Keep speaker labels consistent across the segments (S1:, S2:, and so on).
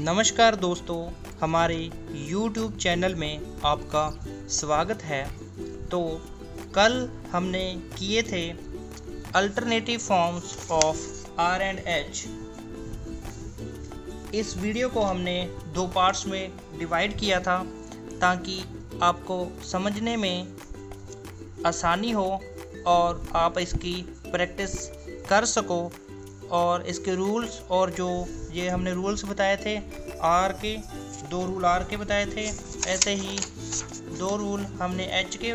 S1: नमस्कार दोस्तों, हमारे YouTube चैनल में आपका स्वागत है। तो कल हमने किए थे alternative forms of R and H. इस वीडियो को हमने दो पार्ट्स में डिवाइड किया था ताकि आपको समझने में आसानी हो और आप इसकी प्रैक्टिस कर सको। और इसके रूल्स और जो ये हमने रूल्स बताए थे आर के, दो रूल आर के बताए थे, ऐसे ही दो रूल हमने एच के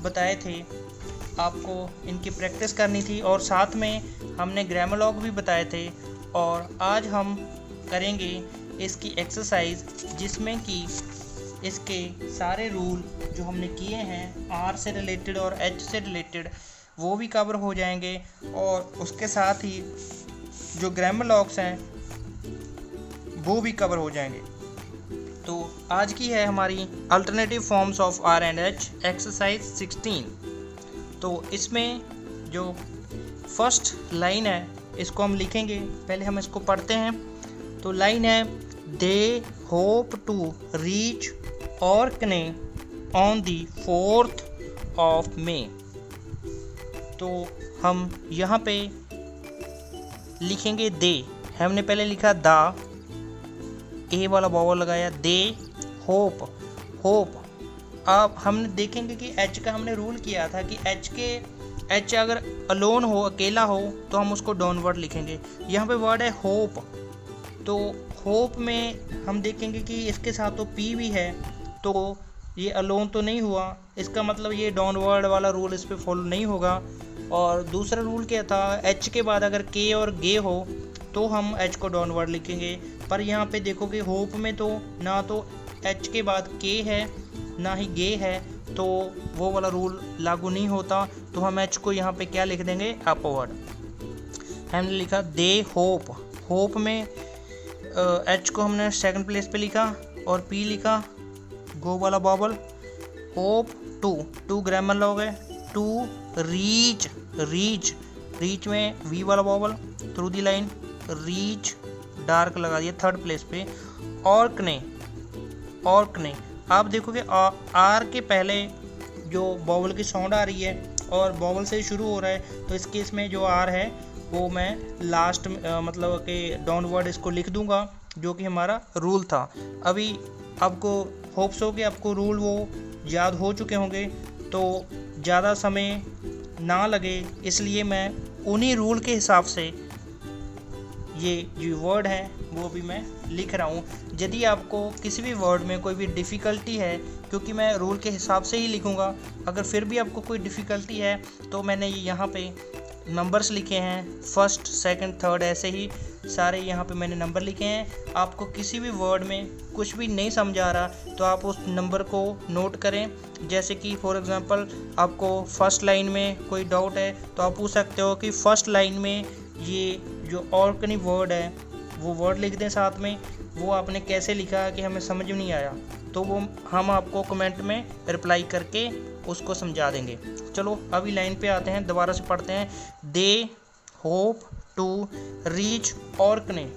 S1: बताए थे। आपको इनकी प्रैक्टिस करनी थी और साथ में हमने ग्रामर लॉग भी बताए थे। और आज हम करेंगे इसकी एक्सरसाइज जिसमें कि इसके सारे रूल जो हमने किए हैं आर से रिलेटेड और एच से रिलेटेड वो भी कवर हो जाएंगे और उसके साथ ही जो ग्रामर लॉग्स हैं वो भी कवर हो जाएंगे। तो आज की है हमारी alternative forms of R and H exercise 16। तो इसमें जो फर्स्ट लाइन है इसको हम लिखेंगे, पहले हम इसको पढ़ते हैं। तो लाइन है they hope to reach Orkney on the 4th of May। तो हम यहाँ पे लिखेंगे दे, हमने पहले लिखा दा, ए वाला वावल लगाया, दे होप होप। अब हमने देखेंगे कि एच का हमने रूल किया था कि एच अगर अलोन हो, अकेला हो, तो हम उसको डाउनवर्ड लिखेंगे। यहाँ पे वर्ड है होप, तो होप में हम देखेंगे कि इसके साथ तो पी भी है, तो ये अलोन तो नहीं हुआ, इसका मतलब ये डाउनवर्ड वाला रूल इस पर फॉलो नहीं होगा। और दूसरा रूल क्या था, एच के बाद अगर के और गे हो तो हम एच को डाउनवर्ड लिखेंगे। पर यहाँ पे देखोगे होप में तो ना तो एच के बाद के है ना ही गे है, तो वो वाला रूल लागू नहीं होता। तो हम एच को यहाँ पे क्या लिख देंगे, अपवर्ड। हमने लिखा दे होप, होप में एच को हमने सेकंड प्लेस पे लिखा और पी लिखा, गो वाला bubble, hope to grammar log है, टू रीच में वी वाला bubble, through the line, reach dark लगा दिया थर्ड प्लेस पे। ऑर्कने आप देखोगे आर के पहले जो बॉबल की साउंड आ रही है और बॉबल से शुरू हो रहा है, तो इस केस में जो आर है वो मैं लास्ट मतलब कि डाउनवर्ड इसको लिख दूंगा, जो कि हमारा रूल था। अभी आपको होप्स हो कि आपको रूल वो याद हो चुके होंगे, तो ज़्यादा समय ना लगे इसलिए मैं उन्हीं रूल के हिसाब से ये जो वर्ड है वो भी मैं लिख रहा हूँ। यदि आपको किसी भी वर्ड में कोई भी डिफ़िकल्टी है, क्योंकि मैं रूल के हिसाब से ही लिखूँगा, अगर फिर भी आपको कोई डिफ़िकल्टी है तो मैंने यहाँ पे नंबर्स लिखे हैं, फर्स्ट सेकंड थर्ड, ऐसे ही सारे यहाँ पे मैंने नंबर लिखे हैं। आपको किसी भी वर्ड में कुछ भी नहीं समझ आ रहा तो आप उस नंबर को नोट करें। जैसे कि फॉर एग्जांपल आपको फर्स्ट लाइन में कोई डाउट है तो आप पूछ सकते हो कि फर्स्ट लाइन में ये जो ऑर्कनी वर्ड है वो वर्ड लिख दें साथ में, वो आपने कैसे लिखा कि हमें समझ में नहीं आया, तो वो हम आपको कमेंट में रिप्लाई करके उसको समझा देंगे। चलो अभी लाइन पे आते हैं, दोबारा से पढ़ते हैं। They hope to reach Orkney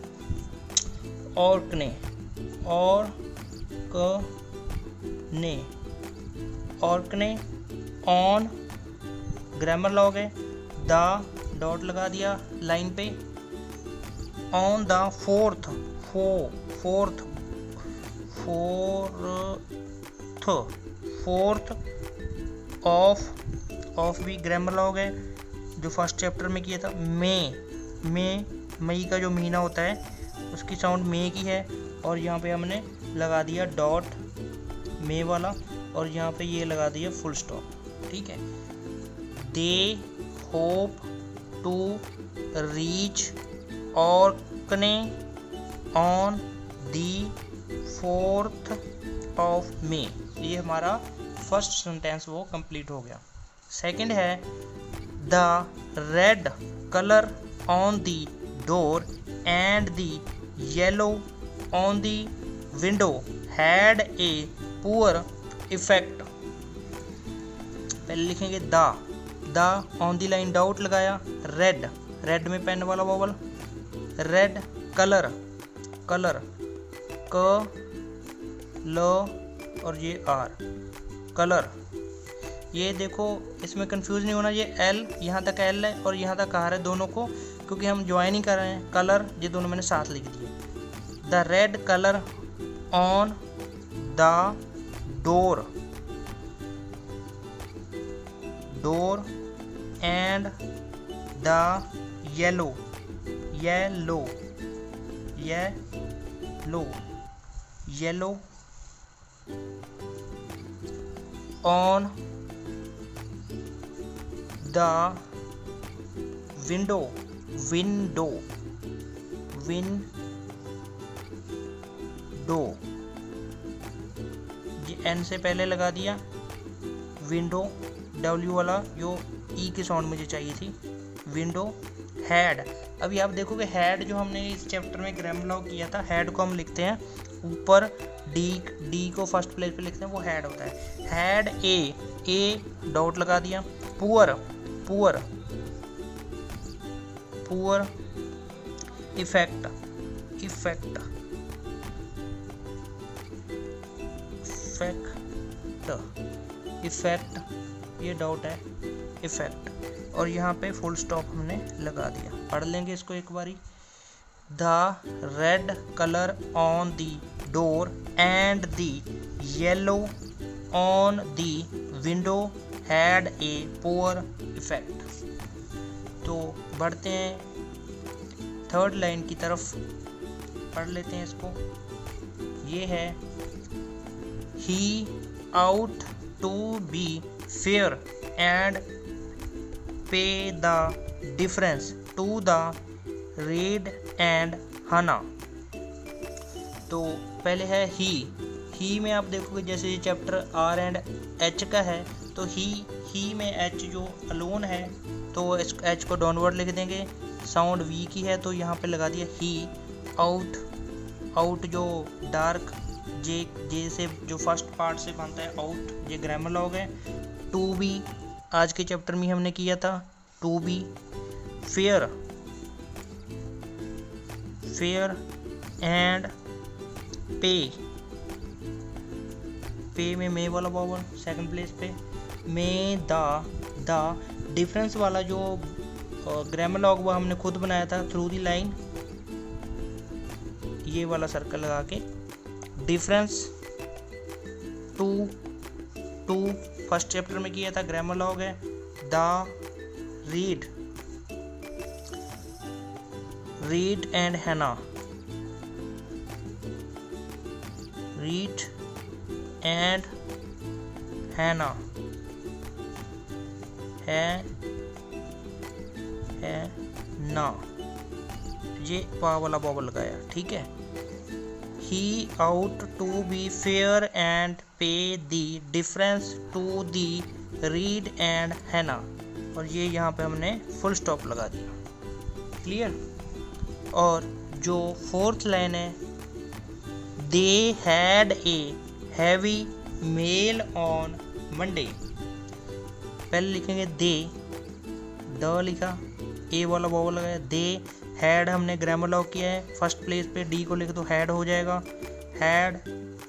S1: on grammar log है, द डॉट लगा दिया लाइन पे, ऑन द फोर्थ ऑफ भी ग्रामर लॉग है, जो फर्स्ट चैप्टर में किया था। मई का जो महीना होता है उसकी साउंड मे की है, और यहाँ पे हमने लगा दिया डॉट मे वाला, और यहाँ पे ये लगा दिया फुल स्टॉप। ठीक है, they hope to reach Orkney on the 4th of May। ये हमारा फर्स्ट सेंटेंस वो कंप्लीट हो गया। सेकंड है the red colour on the door and the yellow on the window had a poor effect. पहले लिखेंगे the on the line doubt लगाया, red में पेन वाला बॉबल, रेड कलर क ल और ये आर, कलर। ये देखो इसमें कंफ्यूज नहीं होना, ये एल यहाँ तक एल है और यहाँ तक आर है दोनों को, क्योंकि हम ज्वाइन ही कर रहे हैं। कलर ये दोनों मैंने साथ लिख दिए। The red colour on the door, door and the yellow, yellow, yellow, yellow on the window, window, window, ये एन से पहले लगा दिया। विंडो डब्ल्यू वाला जो ई की साउंड मुझे चाहिए थी। विंडो हेड, अभी आप देखोगे हेड जो हमने इस चैप्टर में ग्रामर लॉग किया था, हेड को हम लिखते हैं ऊपर, डी को फर्स्ट प्लेस पे लिखते हैं, वो हेड होता है। हेड ए डॉट लगा दिया। Poor, poor, poor effect, effect, effect, effect, ये डॉट है इफेक्ट, और यहाँ पे फुल स्टॉप हमने लगा दिया। पढ़ लेंगे इसको एक बारी। The red colour on the door and the yellow on the window had a poor effect. तो बढ़ते हैं थर्ड लाइन की तरफ, पढ़ लेते हैं इसको। ये है he ought to be fair and pay the difference to the red and हना। तो पहले है ही में आप देखोगे जैसे ये चैप्टर आर एंड एच का है, तो ही में एच जो अलोन है तो इस एच को डाउनवर्ड लिख देंगे। साउंड वी की है तो यहाँ पे लगा दिया ही। आउट, आउट जो डार्क जे से जो फर्स्ट पार्ट से बनता है आउट, ये ग्रामर लॉग है। टू बी आज के चैप्टर में हमने किया था, to be. Fair, fair and pay, pay में मे वाला वॉवल सेकंड प्लेस पे। मे द डिफरेंस वाला जो ग्रामर लॉग वो हमने खुद बनाया था थ्रू दी लाइन, ये वाला सर्कल लगा के। डिफरेंस टू फर्स्ट चैप्टर में किया था, ग्रामर लॉग है। द रीड एंड हैना, रीड एंड हैना, है ना, ये पा वाला बॉबल लगाया, ठीक है। He ought to be fair and pay the difference to the Reid and हैना, और ये यहाँ पे हमने फुल स्टॉप लगा दिया। क्लियर। और जो फोर्थ लाइन है, they had a heavy mail on Monday, पहले लिखेंगे दे, द लिखा, ए वाला वॉवल लगाया। दे हैड हमने ग्रामर लॉग किया है, फर्स्ट प्लेस पे डी को लिख दो, हैड हो जाएगा। हैड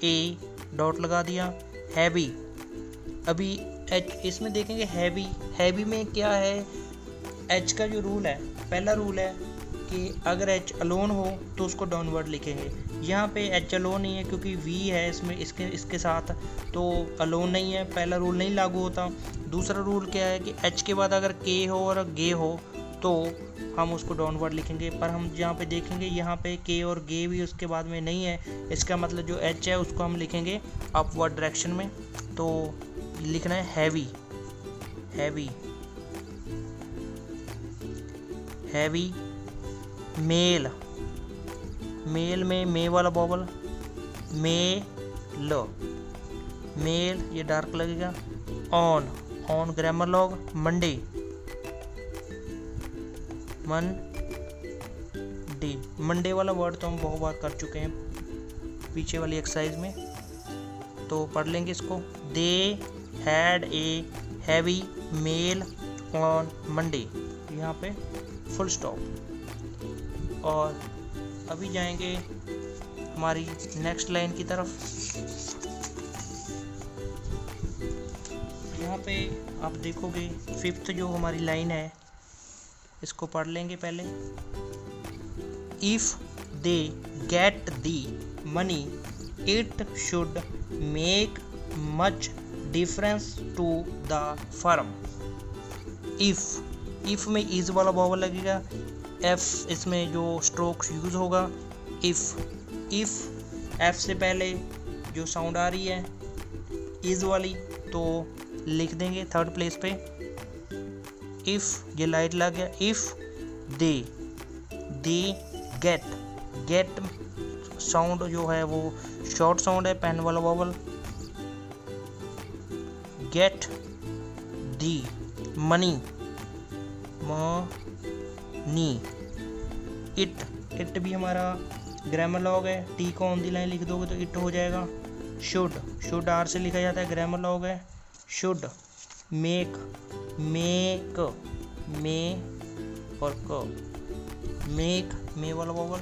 S1: ए डॉट लगा दिया। हैवी, अभी एच इसमें देखेंगे हैवी, हैवी में क्या है, एच का जो रूल है, पहला रूल है कि अगर एच अलोन हो तो उसको डाउनवर्ड लिखेंगे। यहाँ पे एच अलोन नहीं है क्योंकि वी है इसमें, इसके साथ, तो अलोन नहीं है, पहला रूल नहीं लागू होता। दूसरा रूल क्या है कि एच के बाद अगर के हो और गे हो तो हम उसको डाउनवर्ड लिखेंगे, पर हम यहाँ पे देखेंगे यहाँ पे के और गे भी उसके बाद में नहीं है, इसका मतलब जो एच है उसको हम लिखेंगे अपवर्ड डायरेक्शन में। तो लिखना है heavy, heavy, heavy mail, mail में मे वाला बॉबल, मेल, मेल ये डार्क लगेगा। On, on grammar log. Monday, Monday, Monday वाला वर्ड तो हम बहुत बार कर चुके हैं पीछे वाली एक्सरसाइज में, तो पढ़ लेंगे इसको। They had a heavy mail on Monday, यहाँ पे फुल स्टॉप। और अभी जाएंगे हमारी नेक्स्ट लाइन की तरफ। यहाँ पे आप देखोगे फिफ्थ जो हमारी लाइन है इसको पढ़ लेंगे पहले। If they get the money it should make much difference to the firm. If में इज वाला वॉवल लगेगा, एफ इसमें जो स्ट्रोक यूज होगा इफ एफ से पहले जो साउंड आ रही है इज वाली तो लिख देंगे थर्ड प्लेस पे। इफ ये लाइट लग गया। इफ दे गेट साउंड जो है वो शॉर्ट साउंड है, पेन वाला vowel. Gate the money it भी हमारा ग्रामर लॉग है, टी को ऑन दी लाइन लिख दोगे तो इट हो जाएगा। शुड आर से लिखा जाता है, ग्रामर लॉग है। शुड मेक और मेक मे वाला वॉवल।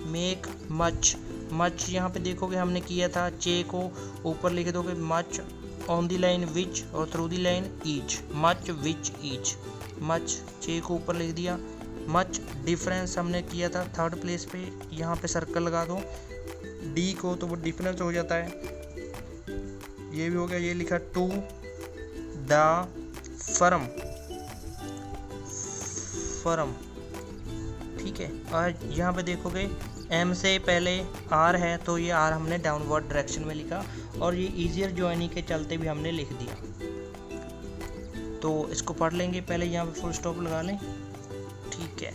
S1: मेक मच यहाँ पे देखोगे हमने किया था चे को ऊपर लिख दोगे much on the line which और through the line each. Much which each, much चे को ऊपर लिख दिया। मच डिफरेंस हमने किया था थर्ड प्लेस पे, यहाँ पे सर्कल लगा दो डी को तो वो डिफरेंस हो जाता है। ये भी हो गया, ये लिखा टू द फर्म ठीक है। और यहाँ पे देखोगे एम से पहले आर है तो ये आर हमने डाउनवर्ड डायरेक्शन में लिखा और ये ईजियर ज्वाइनिंग के चलते भी हमने लिख दिया। तो इसको पढ़ लेंगे पहले, यहाँ पे फुल स्टॉप लगा लें ठीक है।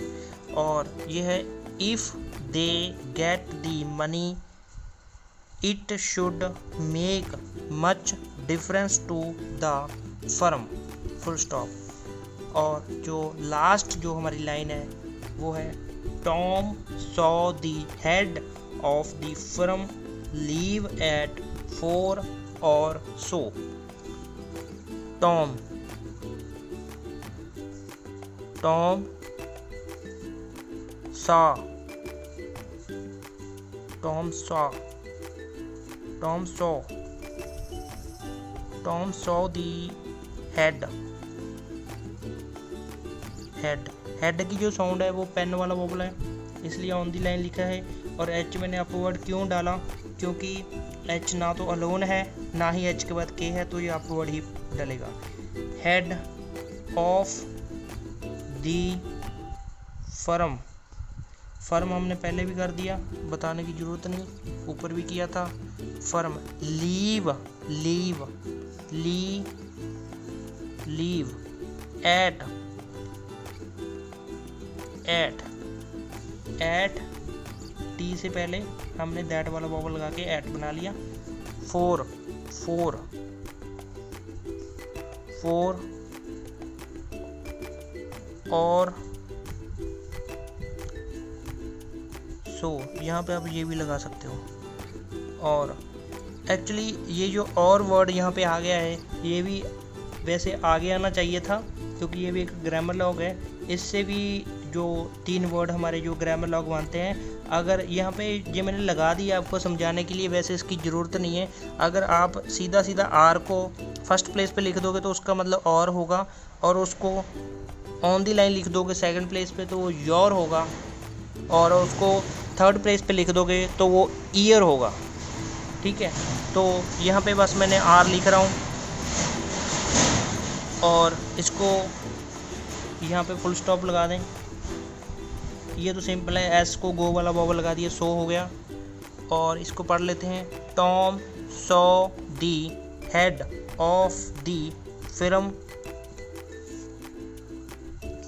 S1: और ये है if they get the money it should make much difference to the firm full stop. और जो लास्ट जो हमारी लाइन है वो है Tom saw the head of the firm leave at 4 or so। Tom saw the head की जो sound है वो पेन वाला वोबल है इसलिए ऑन दी लाइन लिखा है। और एच मैंने अपवर्ड क्यों डाला, क्योंकि एच ना तो अलोन है ना ही एच के बाद के है तो ये अपवर्ड ही डलेगा। हेड ऑफ दी फर्म हमने पहले भी कर दिया, बताने की ज़रूरत नहीं, ऊपर भी किया था। फर्म लीव एट टी से पहले हमने दैट वाला वॉवल लगा के एट बना लिया। 4 और सो यहाँ पे आप ये भी लगा सकते हो। और एक्चुअली ये जो और वर्ड यहाँ पे आ गया है ये भी वैसे आगे आना चाहिए था क्योंकि ये भी एक ग्रामर लॉग है। इससे भी जो 3 वर्ड हमारे जो ग्रामर लॉग मानते हैं, अगर यहाँ पे ये मैंने लगा दिया आपको समझाने के लिए, वैसे इसकी ज़रूरत नहीं है। अगर आप सीधा आर को फर्स्ट प्लेस पे लिख दोगे तो उसका मतलब और होगा, और उसको ऑन दी लाइन लिख दोगे सेकंड प्लेस पे तो वो योर होगा, और उसको थर्ड प्लेस पे लिख दोगे तो वो ईयर होगा। ठीक है, तो यहाँ पे बस मैंने आर लिख रहा हूँ और इसको यहाँ पे फुल स्टॉप लगा दें। ये तो सिंपल है, एस को गो वाला वॉवल लगा दिया, सो हो गया। और इसको पढ़ लेते हैं। Tom saw the head of the film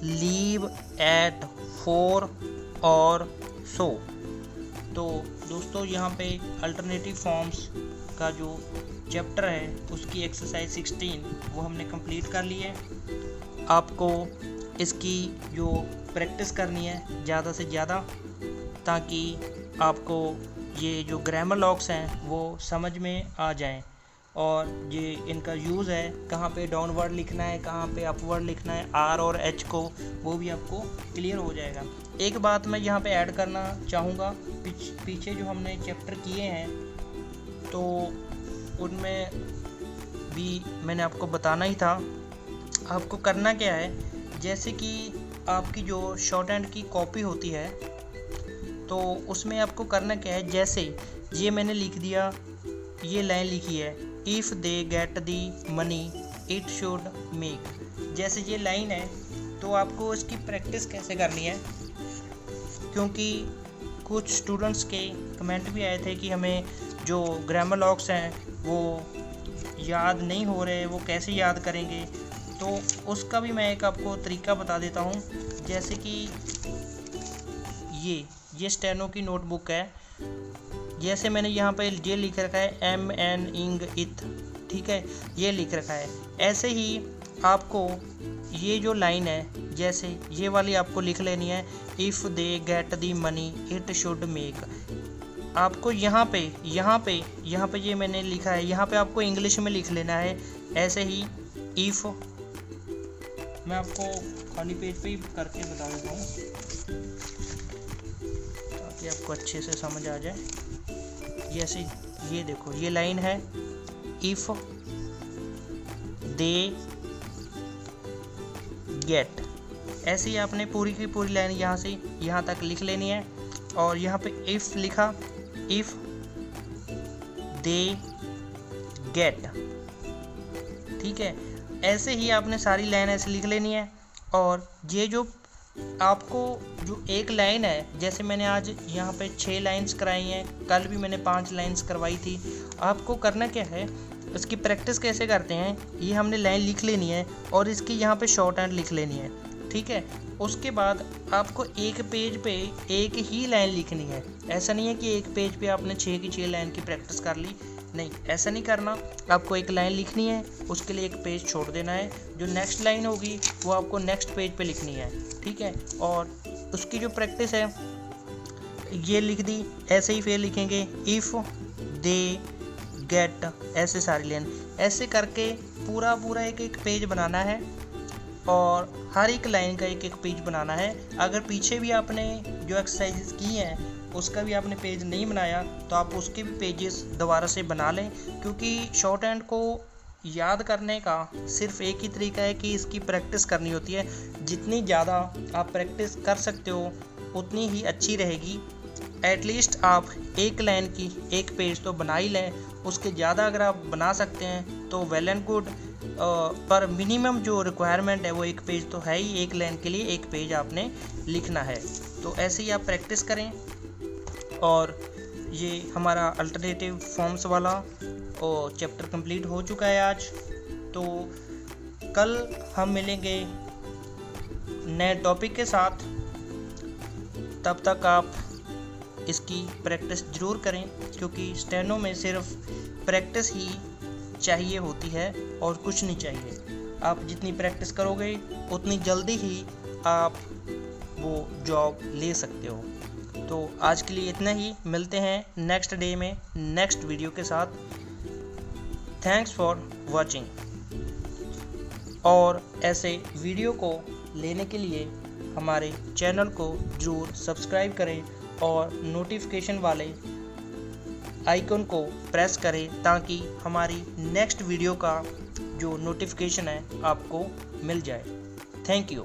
S1: leave at 4 और सो। तो दोस्तों यहाँ पे अल्टरनेटिव फॉर्म्स का जो चैप्टर है उसकी एक्सरसाइज 16 वो हमने कंप्लीट कर ली है। आपको इसकी जो प्रैक्टिस करनी है ज़्यादा से ज़्यादा, ताकि आपको ये जो ग्रामर लॉग्स हैं वो समझ में आ जाएं। और ये इनका यूज़ है, कहाँ पे डाउनवर्ड लिखना है, कहाँ पे अपवर्ड लिखना है, आर और एच को, वो भी आपको क्लियर हो जाएगा। एक बात मैं यहाँ पे ऐड करना चाहूँगा, पीछे जो हमने चैप्टर किए हैं तो उनमें भी मैंने आपको बताना ही था। आपको करना क्या है, जैसे कि आपकी जो शॉर्ट हैंड की कॉपी होती है तो उसमें आपको करना क्या है, जैसे ये मैंने लिख दिया, ये लाइन लिखी है, if they get the money it should make, जैसे ये लाइन है तो आपको इसकी प्रैक्टिस कैसे करनी है, क्योंकि कुछ स्टूडेंट्स के कमेंट भी आए थे कि हमें जो ग्रामर लॉक्स हैं वो याद नहीं हो रहे, वो कैसे याद करेंगे। तो उसका भी मैं एक आपको तरीका बता देता हूँ। जैसे कि ये स्टेनो की नोटबुक है, जैसे मैंने यहाँ पे ये लिख रखा है एम एन इंग इथ, ठीक है, ये लिख रखा है। ऐसे ही आपको ये जो लाइन है, जैसे ये वाली आपको लिख लेनी है, if they get the money it should make. आपको यहाँ पे ये मैंने लिखा है, यहाँ पे आपको इंग्लिश में लिख लेना है। ऐसे ही इफ़, मैं आपको खाली पेज पे ही करके बता देता हूँ ताकि आपको अच्छे से समझ आ जाए। जैसे ये देखो, ये लाइन है, इफ़ दे गेट, ऐसे ही आपने पूरी की पूरी लाइन यहाँ से यहाँ तक लिख लेनी है। और यहाँ पे इफ़ लिखा, इफ़ दे गेट, ठीक है। ऐसे ही आपने सारी लाइन ऐसे लिख लेनी है। और ये जो आपको जो एक लाइन है, जैसे मैंने आज यहाँ पे 6 लाइंस कराई हैं, कल भी मैंने 5 लाइंस करवाई थी। आपको करना क्या है, इसकी प्रैक्टिस कैसे करते हैं, ये हमने लाइन लिख लेनी है और इसकी यहाँ पे शॉर्ट हैंड लिख लेनी है, ठीक है। उसके बाद आपको एक पेज पे एक ही लाइन लिखनी है। ऐसा नहीं है कि एक पेज पे आपने 6 की 6 लाइन की प्रैक्टिस कर ली, नहीं, ऐसा नहीं करना। आपको एक लाइन लिखनी है, उसके लिए एक पेज छोड़ देना है, जो नेक्स्ट लाइन होगी वो आपको नेक्स्ट पेज पे लिखनी है, ठीक है। और उसकी जो प्रैक्टिस है, ये लिख दी, ऐसे ही फिर लिखेंगे इफ़ दे गेट, ऐसे सारी लाइन, ऐसे करके पूरा एक एक पेज बनाना है और हर एक लाइन का एक एक पेज बनाना है। अगर पीछे भी आपने जो एक्सरसाइजेस की हैं उसका भी आपने पेज नहीं बनाया तो आप उसके भी पेजेस दोबारा से बना लें, क्योंकि शॉर्ट हैंड को याद करने का सिर्फ एक ही तरीका है कि इसकी प्रैक्टिस करनी होती है। जितनी ज़्यादा आप प्रैक्टिस कर सकते हो उतनी ही अच्छी रहेगी। एटलीस्ट आप एक लाइन की एक पेज तो बना ही लें, उसके ज़्यादा अगर आप बना सकते हैं तो वेल एंड गुड, पर मिनिमम जो रिक्वायरमेंट है वो एक पेज तो है ही, एक लाइन के लिए एक पेज आपने लिखना है। तो ऐसे ही आप प्रैक्टिस करें। और ये हमारा अल्टरनेटिव फॉर्म्स वाला और चैप्टर कंप्लीट हो चुका है आज। तो कल हम मिलेंगे नए टॉपिक के साथ, तब तक आप इसकी प्रैक्टिस ज़रूर करें, क्योंकि स्टेनो में सिर्फ प्रैक्टिस ही चाहिए होती है और कुछ नहीं चाहिए। आप जितनी प्रैक्टिस करोगे उतनी जल्दी ही आप वो जॉब ले सकते हो। तो आज के लिए इतना ही, मिलते हैं नेक्स्ट डे में नेक्स्ट वीडियो के साथ। Thanks for watching. और ऐसे वीडियो को लेने के लिए हमारे चैनल को ज़रूर सब्सक्राइब करें और नोटिफिकेशन वाले आइकन को प्रेस करें ताकि हमारी नेक्स्ट वीडियो का जो नोटिफिकेशन है आपको मिल जाए। Thank you.